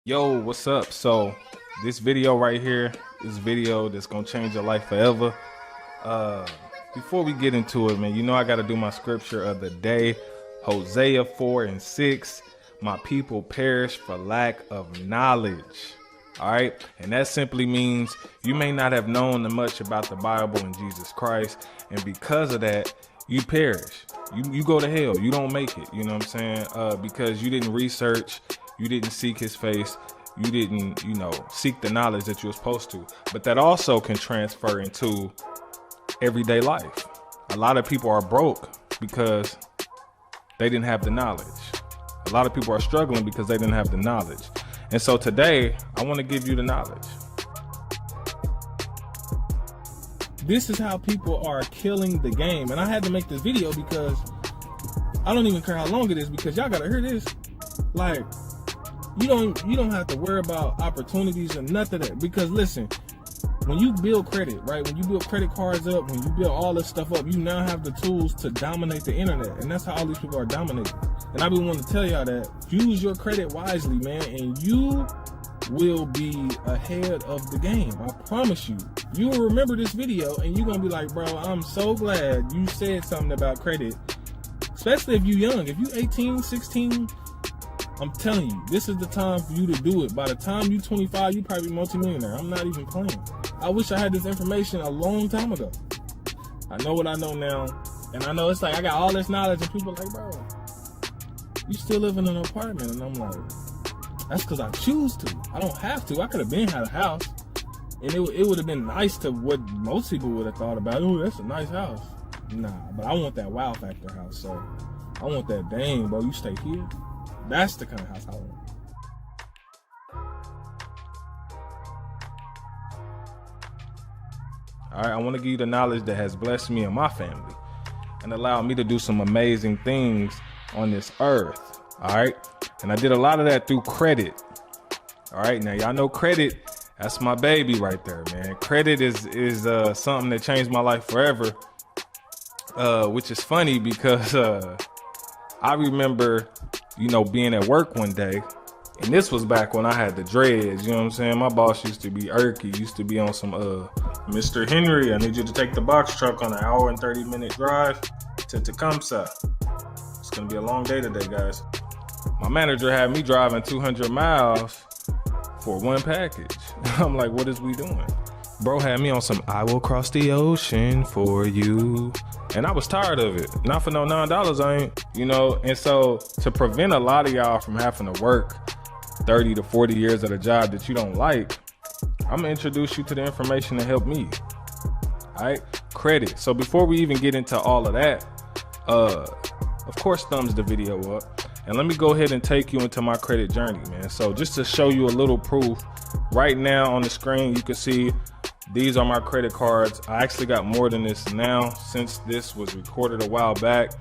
Yo, what's up? So this video right here is a video that's gonna change your life forever. Before we get into it, man, you know I gotta do my scripture of the day. Hosea 4:6. My people perish for lack of knowledge. All right, and that simply means you may not have known much about the Bible and Jesus Christ, and because of that, you perish. You go to hell. You don't make it. You know what I'm saying? Because you didn't research, you didn't seek His face, you didn't, seek the knowledge that you're supposed to. But that also can transfer into everyday life. A lot of people are broke because they didn't have the knowledge. A lot of people are struggling because they didn't have the knowledge. And so today, I want to give you the knowledge. This is how people are killing the game. And I had to make this video because I don't even care how long it is, because y'all gotta hear this. Like, you don't have to worry about opportunities or nothing of that. Because listen, when you build credit, right? When you build credit cards up, when you build all this stuff up, you now have the tools to dominate the internet. And that's how all these people are dominating. And I've been wanting to tell y'all that use your credit wisely, man, and you will be ahead of the game. I promise you. You will remember this video and you're gonna be like, bro, I'm so glad you said something about credit. Especially if you're young. If you're 18, 16, I'm telling you, this is the time for you to do it. By the time you're 25, you probably be multimillionaire. I'm not even playing. I wish I had this information a long time ago. I know what I know now. And I know it's like I got all this knowledge and people are like, bro, you still live in an apartment. And I'm like, that's because I choose to. I don't have to. I could have had a house. And it would have been nice to what most people would have thought about. Oh, that's a nice house. Nah, but I want that wow factor house. So I want that, dang, bro, you stay here. That's the kind of house I want. All right, I want to give you the knowledge that has blessed me and my family and allowed me to do some amazing things on this earth. All right, and I did a lot of that through credit. All right, now y'all know credit, that's my baby right there, man. Credit is something that changed my life forever, which is funny because I remember, being at work one day, and this was back when I had the dreads, you know what I'm saying? My boss used to be Erky, used to be on some, Mr. Henry, I need you to take the box truck on an hour and 30-minute drive to Tecumseh. It's gonna be a long day today, guys. My manager had me driving 200 miles for one package. I'm like, what is we doing? Bro had me on some, I will cross the ocean for you. And I was tired of it. Not for no $9, I ain't, And so to prevent a lot of y'all from having to work 30 to 40 years at a job that you don't like, I'm gonna introduce you to the information that helped me. All right, credit. So before we even get into all of that, of course, thumbs the video up. And let me go ahead and take you into my credit journey, man. So just to show you a little proof, right now on the screen, you can see these are my credit cards. I actually got more than this now since this was recorded a while back.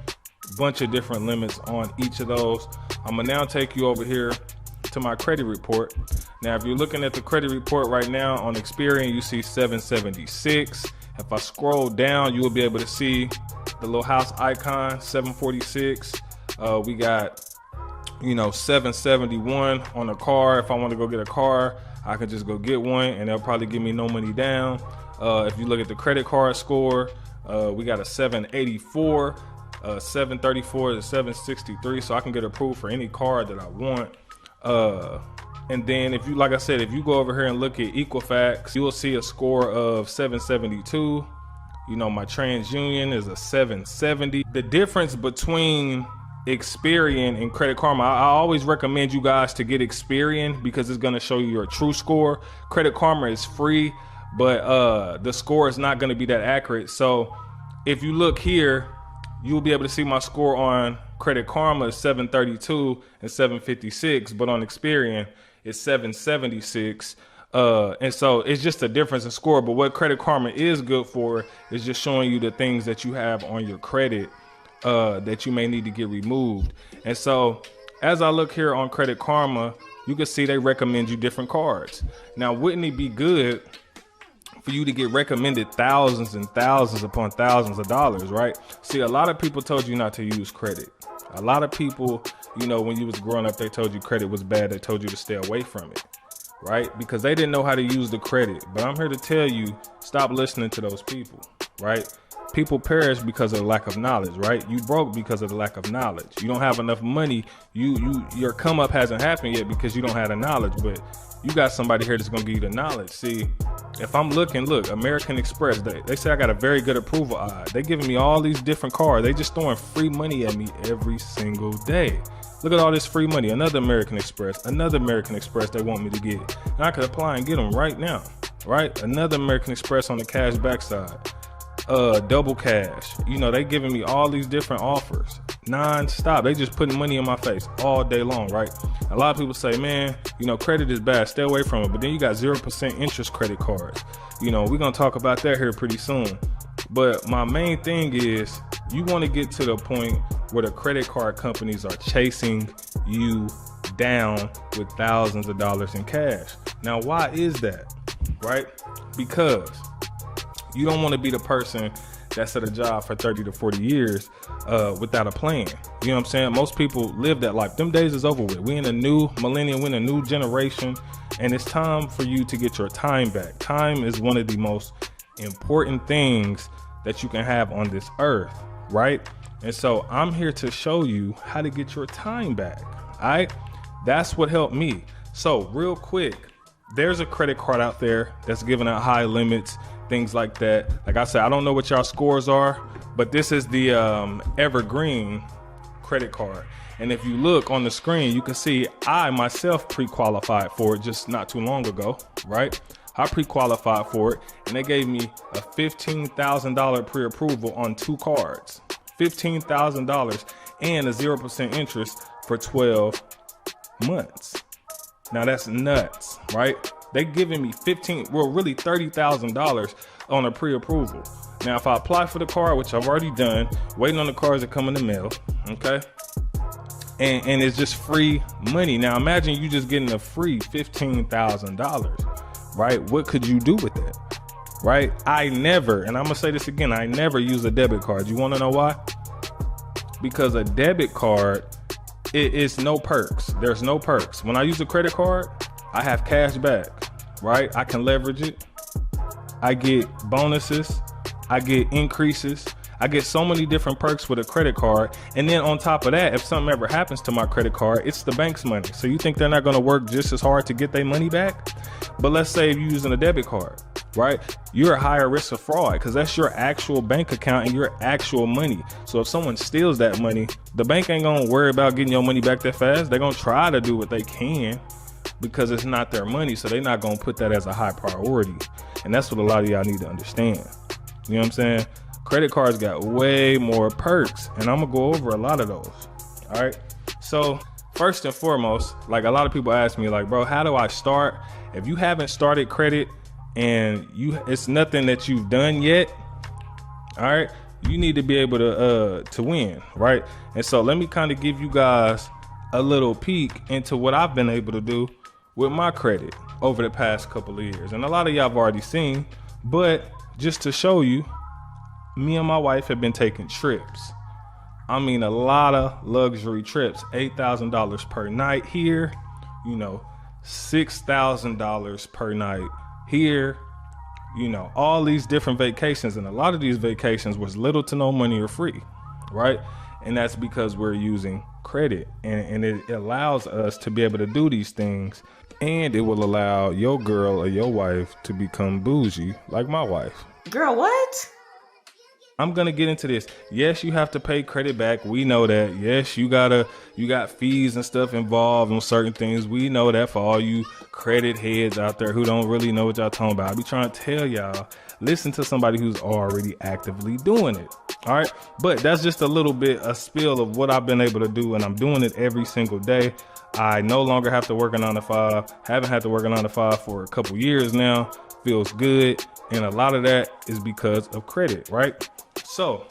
Bunch of different limits on each of those. I'm gonna now take you over here to my credit report. Now, if you're looking at the credit report right now on Experian, you see 776. If I scroll down, you will be able to see the little house icon, 746. We got 771 on a car. If I want to go get a car, I could just go get one and they'll probably give me no money down. If you look at the credit card score, we got a 784, 734 to 763. So I can get approved for any card that I want. And then if you, like I said, if you go over here and look at Equifax, you will see a score of 772. My TransUnion is a 770. The difference between Experian and Credit Karma, I always recommend you guys to get Experian because it's going to show you your true score. Credit Karma is free, but the score is not going to be that accurate. So if you look here, you'll be able to see my score on Credit Karma is 732 and 756, but on Experian it's 776. And so it's just a difference in score. But what Credit Karma is good for is just showing you the things that you have on your credit that you may need to get removed. And so as I look here on Credit Karma, you can see they recommend you different cards. Now, wouldn't it be good for you to get recommended thousands and thousands upon thousands of dollars, right? See, a lot of people told you not to use credit. A lot of people you know, when you was growing up, they told you credit was bad. They told you to stay away from it, right? Because they didn't know how to use the credit. But I'm here to tell you, stop listening to those people, right? People perish because of the lack of knowledge, right? You broke because of the lack of knowledge. You don't have enough money. Your come up hasn't happened yet because you don't have the knowledge, but you got somebody here that's gonna give you the knowledge. See, if I'm looking, look, American Express, they say I got a very good approval eye. They giving me all these different cards. They just throwing free money at me every single day. Look at all this free money. Another American Express they want me to get. And I could apply and get them right now, right? Another American Express on the cash back side. Double cash. You know, they giving me all these different offers non-stop. They just putting money in my face all day long, right? A lot of people say, man, you know, credit is bad, stay away from it. But then you got 0% interest credit cards. You know, we're gonna talk about that here pretty soon. But my main thing is, you want to get to the point where the credit card companies are chasing you down with thousands of dollars in cash. Now, why is that? Right? Because you don't want to be the person that's at a job for 30 to 40 years without a plan. You know what I'm saying? Most people live that life. Them days is over with. We in a new millennium, we in a new generation, and it's time for you to get your time back. Time is one of the most important things that you can have on this earth, right? And so I'm here to show you how to get your time back. All right? That's what helped me. So real quick, there's a credit card out there that's giving out high limits, things like that. Like I said, I don't know what y'all scores are, but this is the Evergreen credit card. And if you look on the screen, you can see I myself pre-qualified for it just not too long ago, right? I pre-qualified for it, and they gave me a $15,000 pre-approval on 2 cards. $15,000 and a 0% interest for 12 months. Now that's nuts, right? They giving me really $30,000 on a pre-approval. Now, if I apply for the card, which I've already done, waiting on the cards to come in the mail, okay? And it's just free money. Now, imagine you just getting a free $15,000, right? What could you do with that, right? I never, and I'm gonna say this again, I never use a debit card. You wanna know why? Because a debit card, it's no perks. There's no perks. When I use a credit card, I have cash back, right? I can leverage it. I get bonuses. I get increases. I get so many different perks with a credit card. And then on top of that, if something ever happens to my credit card, it's the bank's money. So you think they're not going to work just as hard to get their money back? But let's say if you're using a debit card, right? You're a higher risk of fraud because that's your actual bank account and your actual money. So if someone steals that money, the bank ain't going to worry about getting your money back that fast. They're going to try to do what they can because it's not their money. So they're not going to put that as a high priority. And that's what a lot of y'all need to understand. You know what I'm saying? Credit cards got way more perks, and I'm gonna go over a lot of those. All right. So first and foremost, like a lot of people ask me, like, bro, how do I start? If you haven't started credit and it's nothing that you've done yet, all right, you need to be able to win, right? And so let me kind of give you guys a little peek into what I've been able to do with my credit over the past couple of years. And a lot of y'all have already seen, but just to show you, me and my wife have been taking trips. I mean, a lot of luxury trips, $8,000 per night here, you know, $6,000 per night here, you know, all these different vacations. And a lot of these vacations was little to no money or free, right? And that's because we're using credit, and it allows us to be able to do these things, and it will allow your girl or your wife to become bougie like my wife. Girl, what? I'm going to get into this. Yes, you have to pay credit back. We know that. Yes, you got fees and stuff involved on certain things. We know that for all you credit heads out there who don't really know what y'all talking about. I be trying to tell y'all, listen to somebody who's already actively doing it. All right. But that's just a little bit, a spill of what I've been able to do. And I'm doing it every single day. I no longer have to work a 9 to 5. Haven't had to work a 9 to 5 for a couple years now. Feels good. And a lot of that is because of credit, right? So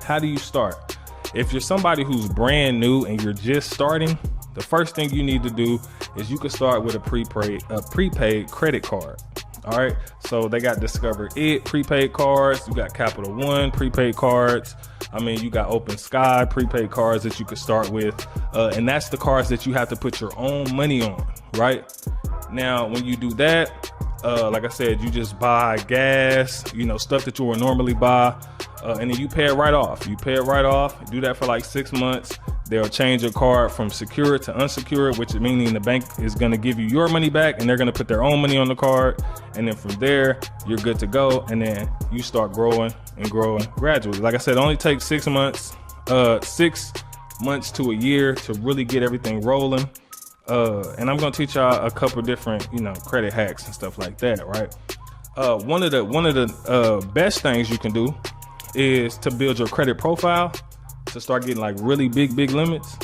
how do you start? If you're somebody who's brand new and you're just starting, the first thing you need to do is you can start with a prepaid credit card. All right, so they got Discover It prepaid cards. You got Capital One prepaid cards. I mean, you got Open Sky prepaid cards that you could start with, and that's the cards that you have to put your own money on, right? Now, when you do that, like I said, you just buy gas, you know, stuff that you would normally buy, and then you pay it right off. You pay it right off. Do that for like 6 months. They'll change your card from secured to unsecured, which is meaning the bank is going to give you your money back and they're going to put their own money on the card. And then from there, you're good to go. And then you start growing and growing gradually. Like I said, it only takes 6 months, 6 months to a year to really get everything rolling. And I'm going to teach y'all a couple different, you know, credit hacks and stuff like that, right? One of the best things you can do is to build your credit profile. To start getting like really big limits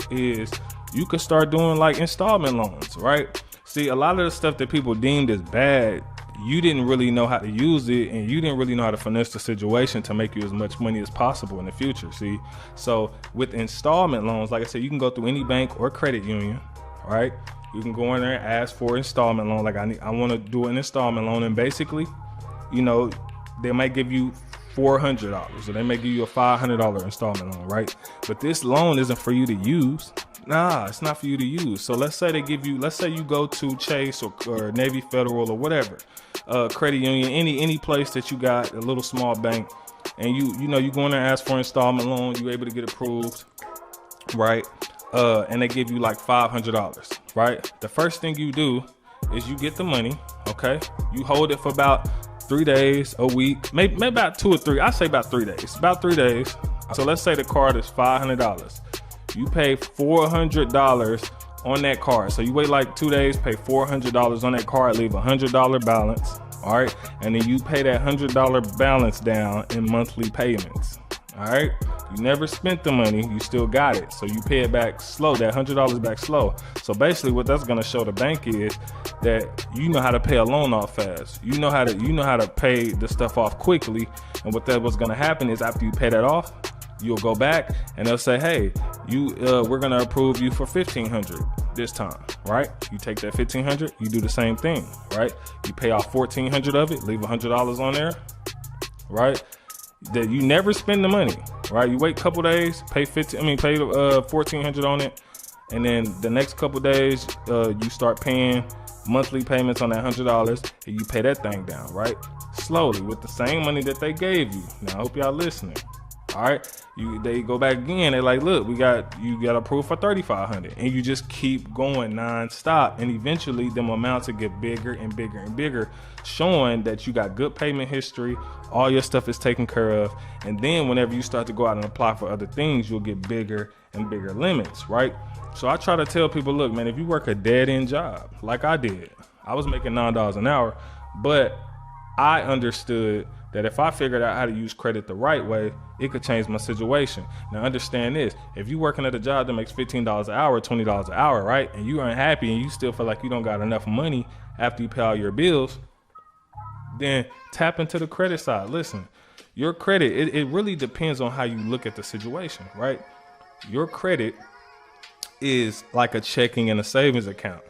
is you could start doing like installment loans, right? See, a lot of the stuff that people deemed as bad, you didn't really know how to use it, and you didn't really know how to finesse the situation to make you as much money as possible in the future. See, so with installment loans, like I said, you can go through any bank or credit union, right? You can go in there and ask for an installment loan. Like I want to do an installment loan, and basically, you know, they might give you $400, or they may give you a $500 installment loan, right? But this loan isn't for you to use. Nah, it's not for you to use. So let's say they give you, let's say you go to Chase or Navy Federal or whatever, credit union, any place that you got a little small bank, and you know you go in there and ask for an installment loan, you're able to get approved, right? And they give you like $500, right? The first thing you do is you get the money, okay? You hold it for about 3 days, a week, maybe about 2 or 3. I say about 3 days, about 3 days. So let's say the card is $500. You pay $400 on that card. So you wait like 2 days, pay $400 on that card, leave $100 balance. All right. And then you pay that $100 balance down in monthly payments. All right. You never spent the money, you still got it. So you pay it back slow, that $100 back slow. So basically what that's gonna show the bank is that you know how to pay a loan off fast. You know how to pay the stuff off quickly. And what's gonna happen is after you pay that off, you'll go back and they'll say, hey, we're gonna approve you for $1,500 this time, right? You take that $1,500, you do the same thing, right? You pay off $1,400 of it, leave $100 on there, right? That you never spend the money, right? You wait a couple days, pay $1,400 on it, and then the next couple days, you start paying monthly payments on that $100, and you pay that thing down, right? Slowly with the same money that they gave you. Now I hope y'all listening. All right, they go back again. They're like, look, you got approved for $3,500, and you just keep going nonstop, and eventually them amounts will get bigger and bigger and bigger, showing that you got good payment history, all your stuff is taken care of, and then whenever you start to go out and apply for other things, you'll get bigger and bigger limits, right? So I try to tell people, look, man, if you work a dead-end job like I did, I was making $9 an hour, but I understood that if I figured out how to use credit the right way, it could change my situation. Now understand this, if you're working at a job that makes $15 an hour, $20 an hour, right? And you aren't happy and you still feel like you don't got enough money after you pay all your bills, then tap into the credit side. Listen, your credit, it really depends on how you look at the situation, right? Your credit is like a checking and a savings account.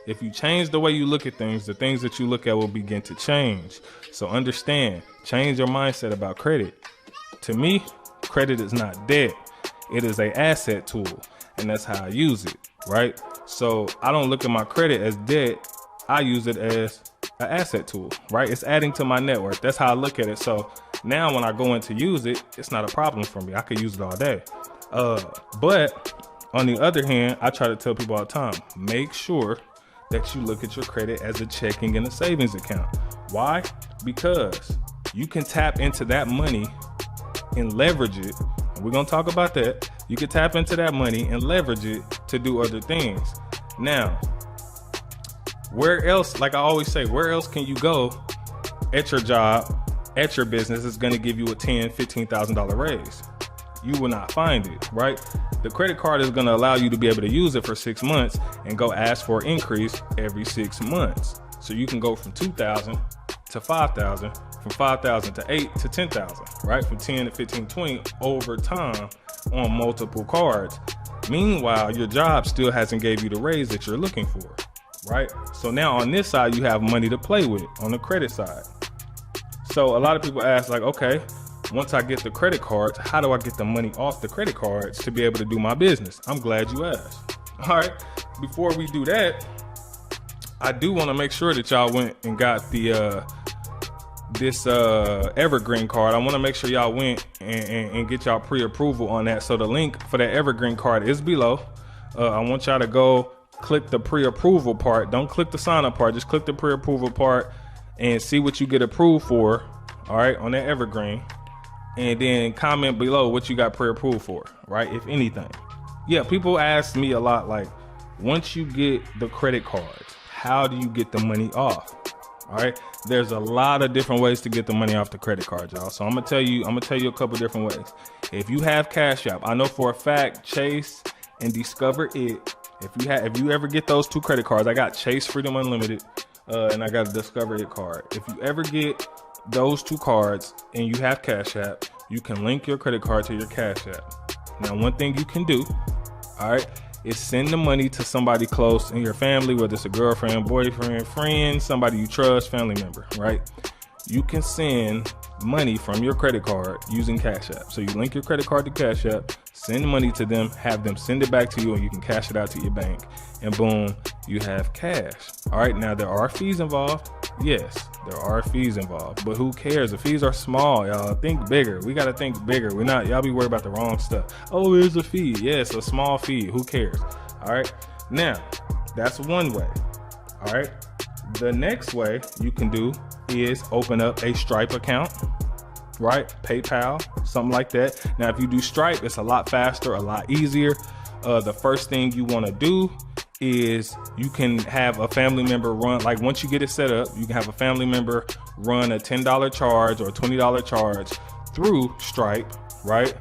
If you change the way you look at things, the things that you look at will begin to change. So understand, change your mindset about credit. To me, credit is not debt. It is an asset tool, and that's how I use it, right? So I don't look at my credit as debt. I use it as an asset tool, right? It's adding to my net worth. That's how I look at it. So now when I go in to use it, it's not a problem for me. I could use it all day. But on the other hand, I try to tell people all the time, make sure that you look at your credit as a checking and a savings account. Why? Because you can tap into that money and leverage it. And we're gonna talk about that. You can tap into that money and leverage it to do other things. Now, where else, like I always say, where else can you go at your job, at your business is gonna give you a $10,000, $15,000 raise? You will not find it, right? The credit card is going to allow you to be able to use it for 6 months and go ask for an increase every 6 months. So you can go from 2,000 to 5,000, from 5,000 to 8 to 10,000, right? From 10 to 15, 20 over time on multiple cards. Meanwhile, your job still hasn't gave you the raise that you're looking for. right? So now on this side, you have money to play with on the credit side. So a lot of people ask like, okay, once I get the credit cards, how do I get the money off the credit cards to be able to do my business? I'm glad you asked. All right, before we do that, I do want to make sure that y'all went and got the this Evergreen card. I want to make sure y'all went and get y'all pre-approval on that. So the link for that Evergreen card is below. I want y'all to go click the pre-approval part. Don't click the sign up part, just click the pre-approval part and see what you get approved for, all right, on that Evergreen. And then comment below what you got pre-approved for, right, if anything. Yeah, people ask me a lot, like, once you get the credit cards, how do you get the money off? All right, there's a lot of different ways to get the money off the credit card, y'all. So I'm gonna tell you a couple different ways. If you have Cash App, I know for a fact Chase and Discover It. If you ever get those 2 credit cards, I got Chase Freedom Unlimited, and I got a Discover It card. If you ever get those 2 cards and you have Cash App, you can link your credit card to your Cash App. Now, one thing you can do, all right, is send the money to somebody close in your family, whether it's a girlfriend, boyfriend, friend, somebody you trust, family member, right? You can send money from your credit card using Cash App. So you link your credit card to Cash App, send money to them, have them send it back to you, and you can cash it out to your bank. And boom, you have cash. All right, now there are fees involved. Yes, there are fees involved, but who cares? The fees are small, y'all. Think bigger. We got to think bigger. We're not, y'all be worried about the wrong stuff. Oh, there's a fee. Yes, a small fee. Who cares? All right, now that's one way. All right, the next way you can do is open up a Stripe account, right? PayPal, something like that. Now, if you do Stripe, it's a lot faster, a lot easier. The first thing you want to do is you can have a family member run, like once you get it set up, you can have a family member run a $10 charge or a $20 charge through Stripe, right?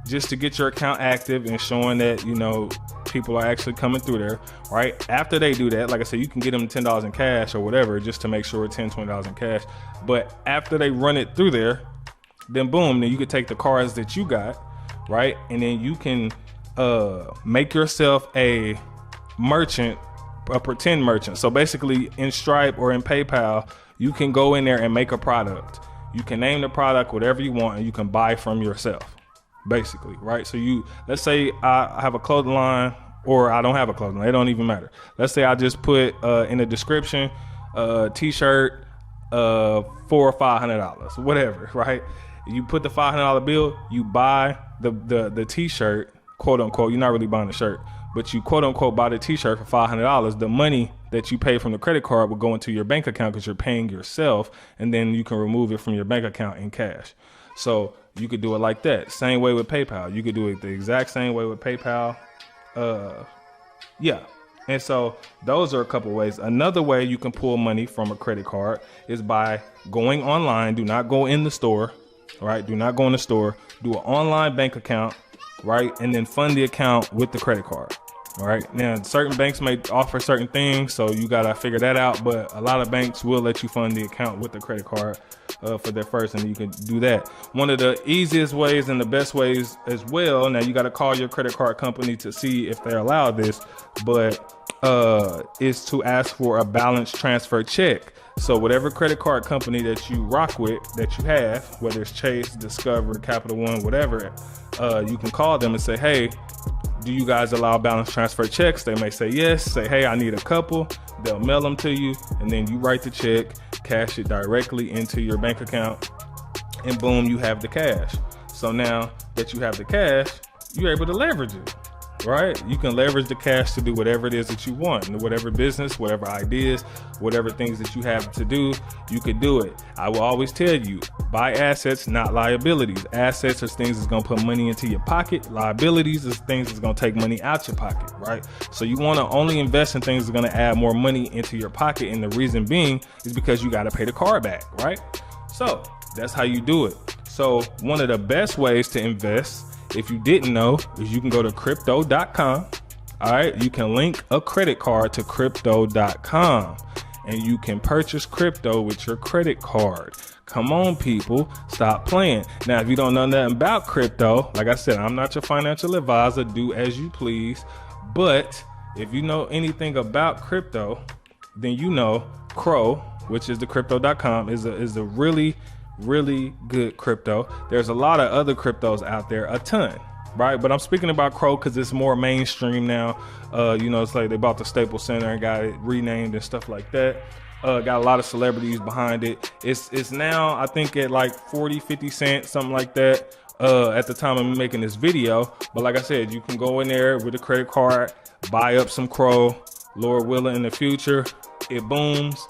Just to get your account active and showing that, you know, people are actually coming through there, right? After they do that, like I said, you can get them $10 in cash or whatever, just to make sure it's $10, $20 in cash. But after they run it through there, then boom, then you can take the cards that you got, right? And then you can make yourself a merchant, a pretend merchant. So basically in Stripe or in PayPal, you can go in there and make a product. You can name the product whatever you want and you can buy from yourself, basically, right? So you, let's say I have a clothing line or I don't have a clothing line, it don't even matter. Let's say I just put in the description, t-shirt for $500, whatever, right? You put the $500 bill, you buy the t-shirt, quote unquote, you're not really buying the shirt, but you quote unquote buy the t-shirt for $500. The money that you pay from the credit card will go into your bank account because you're paying yourself, and then you can remove it from your bank account in cash. So you could do it like that. Same way with PayPal. You could do it the exact same way with PayPal. Yeah. And so those are a couple ways. Another way you can pull money from a credit card is by going online. Do not go in the store, right? Do not go in the store. Do an online bank account, right? And then fund the account with the credit card. All right. Now, certain banks may offer certain things, so you got to figure that out. But a lot of banks will let you fund the account with the credit card for their first, and you can do that. One of the easiest ways and the best ways as well. Now, you got to call your credit card company to see if they allow this, but is to ask for a balance transfer check. So whatever credit card company that you rock with, that you have, whether it's Chase, Discover, Capital One, whatever, you can call them and say, hey, do you guys allow balance transfer checks? They may say yes. Say, hey, I need a couple. They'll mail them to you, and then you write the check, cash it directly into your bank account, and boom, you have the cash. So now that you have the cash, you're able to leverage it, right? You can leverage the cash to do whatever it is that you want, whatever business, whatever ideas, whatever things that you have to do, you could do it. I will always tell you, buy assets, not liabilities. Assets are things that's gonna put money into your pocket. Liabilities is things that's gonna take money out your pocket, right? So you wanna only invest in things that are gonna add more money into your pocket, and the reason being is because you gotta pay the car back, right? So that's how you do it. So one of the best ways to invest, if you didn't know, is you can go to crypto.com. All right, you can link a credit card to crypto.com and you can purchase crypto with your credit card. Come on, people, stop playing. Now, if you don't know nothing about crypto, like I said, I'm not your financial advisor, do as you please. But if you know anything about crypto, then you know Crow, which is the crypto.com, is a really, really good crypto. There's a lot of other cryptos out there, a ton, right? But I'm speaking about Crow because it's more mainstream now. It's like they bought the Staples Center and got it renamed and stuff like that. Got a lot of celebrities behind it. It's now, I think, at like 40, 50 cents, something like that, at the time I'm making this video. But like I said, you can go in there with a credit card, buy up some Crow, Lord willing, in the future, it booms,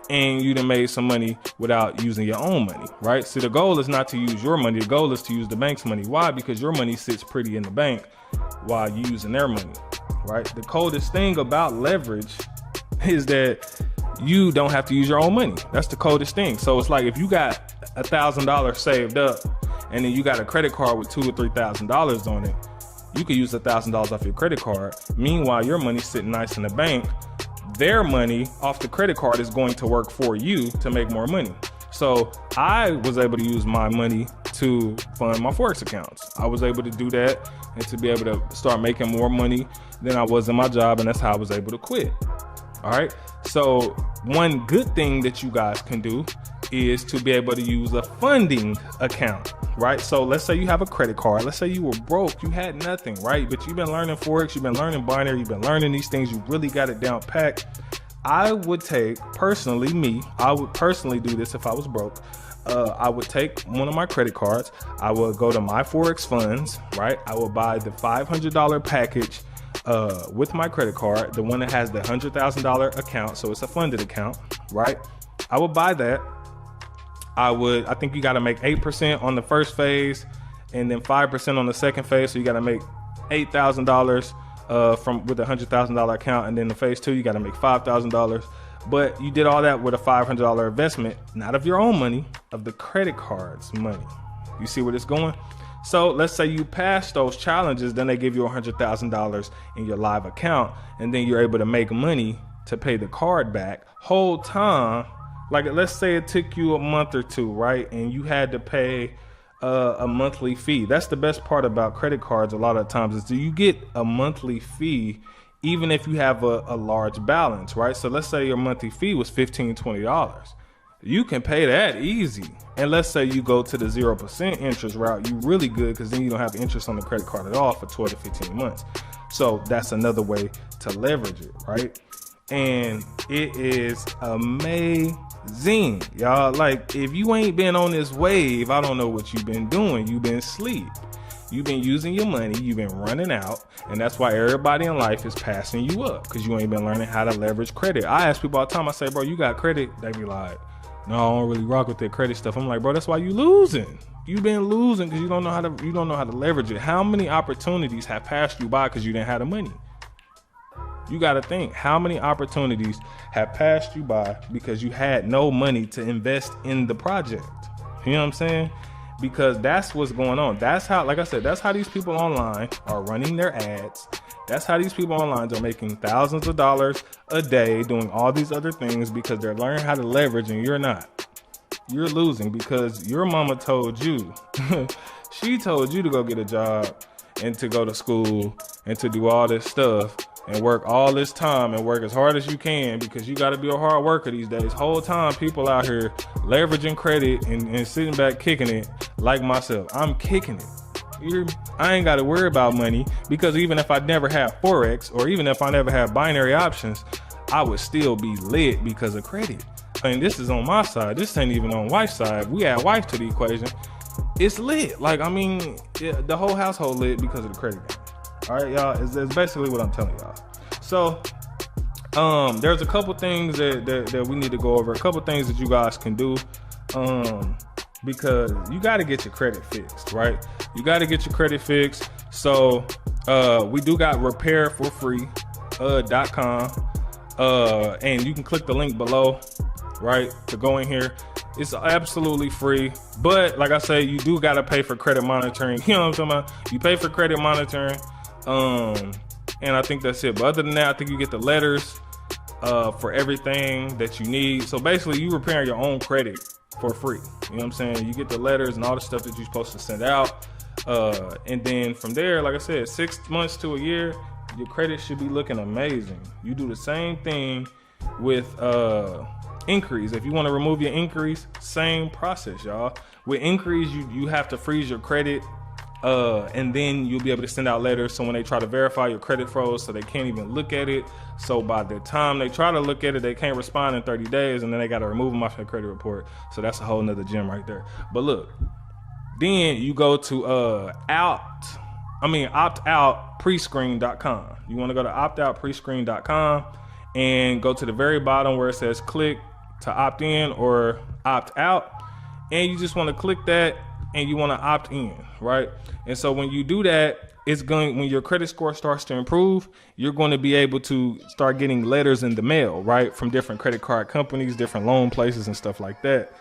and you done made some money without using your own money, right? So the goal is not to use your money. The goal is to use the bank's money. Why? Because your money sits pretty in the bank while you using their money, right? The coldest thing about leverage is that you don't have to use your own money. That's the coldest thing. So it's like if you got $1,000 saved up and then you got a credit card with $2,000 or $3,000 on it, you could use $1,000 off your credit card. Meanwhile, your money's sitting nice in the bank. Their money off the credit card is going to work for you to make more money. So I was able to use my money to fund my Forex accounts. I was able to do that and to be able to start making more money than I was in my job, and that's how I was able to quit. All right. So one good thing that you guys can do is to be able to use a funding account, right? So let's say you have a credit card. Let's say you were broke, you had nothing, right? But you've been learning Forex, you've been learning binary, you've been learning these things, you really got it down packed. I would take, personally, I would personally do this if I was broke. I would take one of my credit cards. I would go to my Forex funds, right? I would buy the $500 package with my credit card, the one that has the $100,000 account. So it's a funded account, right? I would buy that. I think you got to make 8% on the first phase and then 5% on the second phase. So you got to make $8,000 from with a $100,000 account. And then the phase 2, you got to make $5,000. But you did all that with a $500 investment, not of your own money, of the credit card's money. You see where it's going? So let's say you pass those challenges, then they give you $100,000 in your live account, and then you're able to make money to pay the card back. Whole time, like let's say it took you a month or two, right? And you had to pay a monthly fee. That's the best part about credit cards a lot of times is you get a monthly fee even if you have a large balance, right? So let's say your monthly fee was $15, $20. You can pay that easy. And let's say you go to the 0% interest route, you really good because then you don't have interest on the credit card at all for 12 to 15 months. So that's another way to leverage it, right? And it is amazing, y'all. Like if you ain't been on this wave, I don't know what you've been doing. You've been asleep. You've been using your money. You've been running out. And that's why everybody in life is passing you up because you ain't been learning how to leverage credit. I ask people all the time, I say, bro, you got credit? They be like, no, I don't really rock with that credit stuff. I'm like, bro, that's why you losing. You've been losing because you don't know how to leverage it. How many opportunities have passed you by because you didn't have the money? You got to think, how many opportunities have passed you by because you had no money to invest in the project? You know what I'm saying? Because that's what's going on. That's how, like I said, that's how these people online are running their ads. That's how these people online are making thousands of dollars a day doing all these other things because they're learning how to leverage and you're not. You're losing because your mama told you. She told you to go get a job and to go to school and to do all this stuff and work all this time and work as hard as you can because you got to be a hard worker these days. Whole time people out here leveraging credit and sitting back kicking it like myself. I'm kicking it. I ain't got to worry about money because even if I never had Forex or even if I never had binary options, I would still be lit because of credit. And this is on my side. This ain't even on wife's side. We add wife to the equation. It's lit. Like, I mean, the whole household lit because of the credit game. All right, y'all, it's basically what I'm telling y'all. So, there's a couple things that we need to go over. A couple things that you guys can do, because you got to get your credit fixed, right? You got to get your credit fixed. So, we do got repairforfree.com, and you can click the link below, right, to go in here. It's absolutely free, but like I say, you do got to pay for credit monitoring. You know what I'm talking about? You pay for credit monitoring. And I think that's it. But other than that, I think you get the letters for everything that you need. So basically you repairing your own credit for free. You know what I'm saying? You get the letters and all the stuff that you're supposed to send out. And then from there, like I said, 6 months to a year, your credit should be looking amazing. You do the same thing with inquiries. If you want to remove your inquiries, same process, y'all. With inquiries, you have to freeze your credit, and then you'll be able to send out letters. So when they try to verify your credit froze, so they can't even look at it. So by the time they try to look at it, they can't respond in 30 days, and then they got to remove them off their credit report. So that's a whole nother gem right there. But look, then you go to optoutprescreen.com. You want to go to optoutprescreen.com and go to the very bottom where it says click to opt in or opt out, and you just want to click that and you want to opt in, right? And so when you do that, when your credit score starts to improve, you're going to be able to start getting letters in the mail, right, from different credit card companies, different loan places and stuff like that.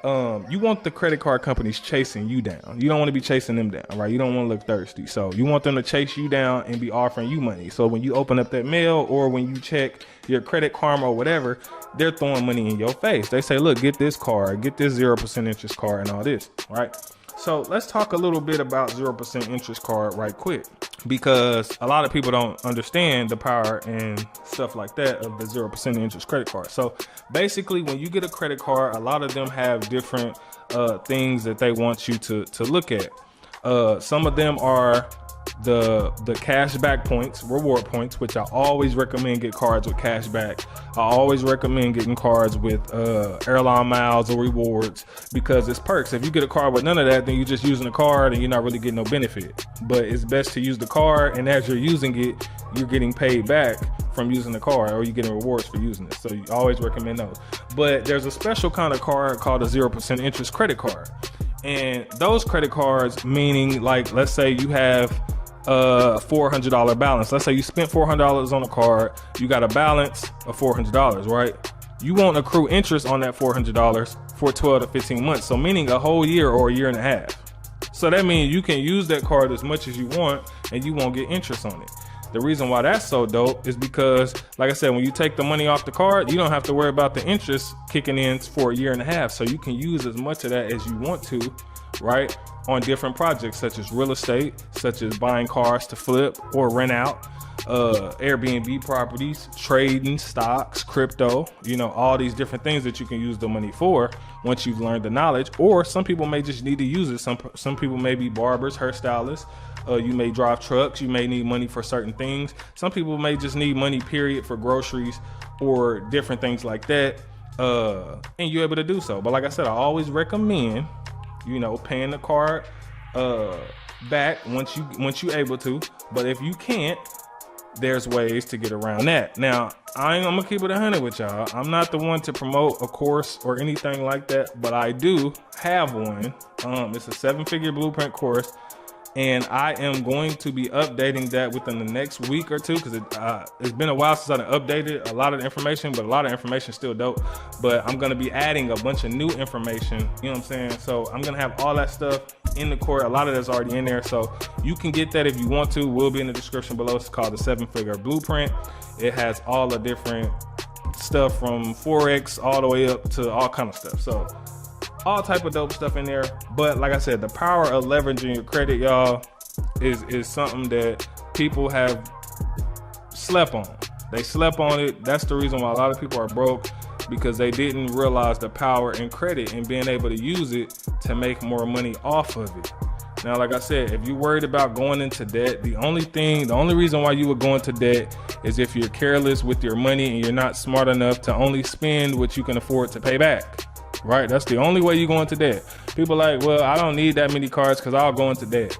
You want the credit card companies chasing you down. You don't want to be chasing them down, right? You don't want to look thirsty. So you want them to chase you down and be offering you money. So when you open up that mail or when you check your Credit Karma or whatever, they're throwing money in your face. They say, look, get this card, get this 0% interest card and all this, right? So let's talk a little bit about 0% interest card right quick, because a lot of people don't understand the power and stuff like that of the 0% interest credit card. So basically, when you get a credit card, a lot of them have different things that they want you to look at. Some of them are the cashback points, reward points, which I always recommend get cards with cashback. I always recommend getting cards with airline miles or rewards, because it's perks. If you get a card with none of that, then you're just using the card and you're not really getting no benefit. But it's best to use the card, and as you're using it, you're getting paid back from using the card, or you're getting rewards for using it. So you always recommend those. But there's a special kind of card called a 0% interest credit card. And those credit cards, meaning, like, let's say you have $400 balance. Let's say you spent $400 on a card, you got a balance of $400, right? You won't accrue interest on that $400 for 12 to 15 months. So meaning a whole year or a year and a half. So that means you can use that card as much as you want and you won't get interest on it. The reason why that's so dope is because, like I said, when you take the money off the card, you don't have to worry about the interest kicking in for a year and a half. So you can use as much of that as you want to, right, on different projects such as real estate, such as buying cars to flip or rent out, Airbnb properties, trading, stocks, crypto, all these different things that you can use the money for once you've learned the knowledge. Or some people may just need to use it. Some people may be barbers, hairstylists. You may drive trucks. You may need money for certain things. Some people may just need money, period, for groceries or different things like that. And you're able to do so. But like I said, I always recommend, paying the card back once you're able to. But if you can't, there's ways to get around that. Now, I'm gonna keep it 100 with y'all. I'm not the one to promote a course or anything like that, but I do have one. It's a 7-figure blueprint course, and I am going to be updating that within the next week or two, because it's been a while since I updated a lot of the information, but a lot of information is still dope. But I'm going to be adding a bunch of new information, you know what I'm saying? So I'm going to have all that stuff in the course. A lot of that's already in there, so you can get that if you want to. Will be in the description below. It's called the 7-figure blueprint. It has all the different stuff from Forex all the way up to all kind of stuff. So all type of dope stuff in there. But like I said, the power of leveraging your credit, y'all, is something that people have slept on. They slept on it. That's the reason why a lot of people are broke, because they didn't realize the power in credit and being able to use it to make more money off of it. Now, like I said, if you're worried about going into debt, the only reason why you would go into debt is if you're careless with your money and you're not smart enough to only spend what you can afford to pay back. Right? That's the only way you go into debt. People are like, well, I don't need that many cards because I'll go into debt.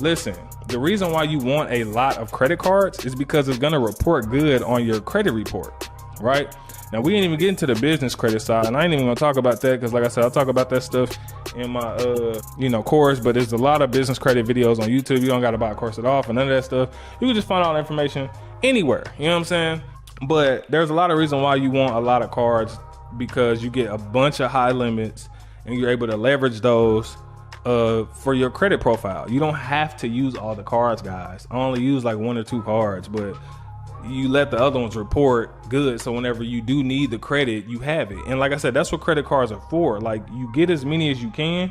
Listen, the reason why you want a lot of credit cards is because it's going to report good on your credit report, right? Now, we ain't even get into the business credit side, and I ain't even going to talk about that because, like I said, I'll talk about that stuff in my, course, but there's a lot of business credit videos on YouTube. You don't got to buy a course at all for none of that stuff. You can just find all the information anywhere, you know what I'm saying? But there's a lot of reason why you want a lot of cards, because you get a bunch of high limits and you're able to leverage those for your credit profile. You don't have to use all the cards, guys. I only use like 1 or 2 cards, but you let the other ones report good, so whenever you do need the credit, you have it. And like I said, that's what credit cards are for. Like, you get as many as you can,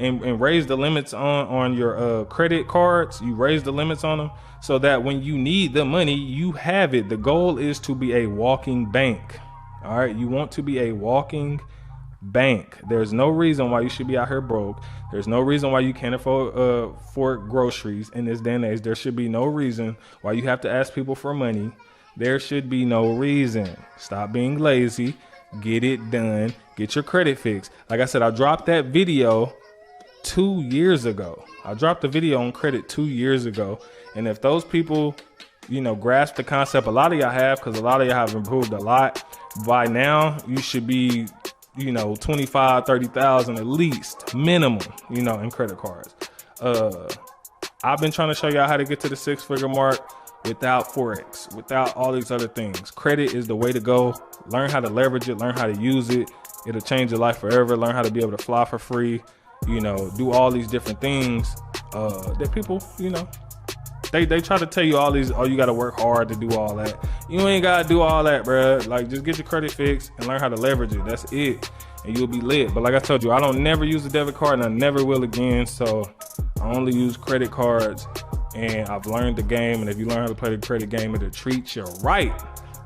and raise the limits on your credit cards. You raise the limits on them so that when you need the money, you have it. The goal is to be a walking bank. All right, you want to be a walking bank. There's no reason why you should be out here broke. There's no reason why you can't afford groceries in this day and age. There should be no reason why you have to ask people for money. There should be no reason. Stop being lazy. Get it done. Get your credit fixed. Like I said, I dropped that video 2 years ago. I dropped the video on credit 2 years ago. And if those people, grasp the concept, a lot of y'all have, because a lot of y'all have improved a lot. By now, you should be 25, 30,000 at least minimum, in credit cards. I've been trying to show y'all how to get to the 6-figure mark without Forex, without all these other things. Credit is the way to go. Learn how to leverage it, learn how to use it. It'll change your life forever. Learn how to be able to fly for free, do all these different things that people, they try to tell you all these, you got to work hard to do all that. You ain't got to do all that, bro. Like, just get your credit fixed and learn how to leverage it. That's it. And you'll be lit. But like I told you, I don't never use a debit card, and I never will again. So I only use credit cards, and I've learned the game. And if you learn how to play the credit game, it'll treat you right.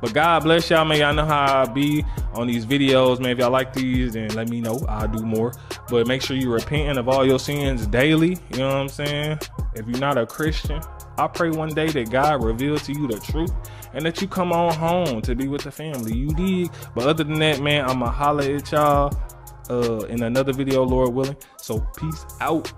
But God bless y'all, man. Y'all know how I be on these videos, man. If y'all like these, then let me know. I'll do more. But make sure you repenting of all your sins daily. You know what I'm saying? If you're not a Christian, I pray one day that God reveals to you the truth and that you come on home to be with the family. You dig? But other than that, man, I'ma holler at y'all in another video, Lord willing. So peace out.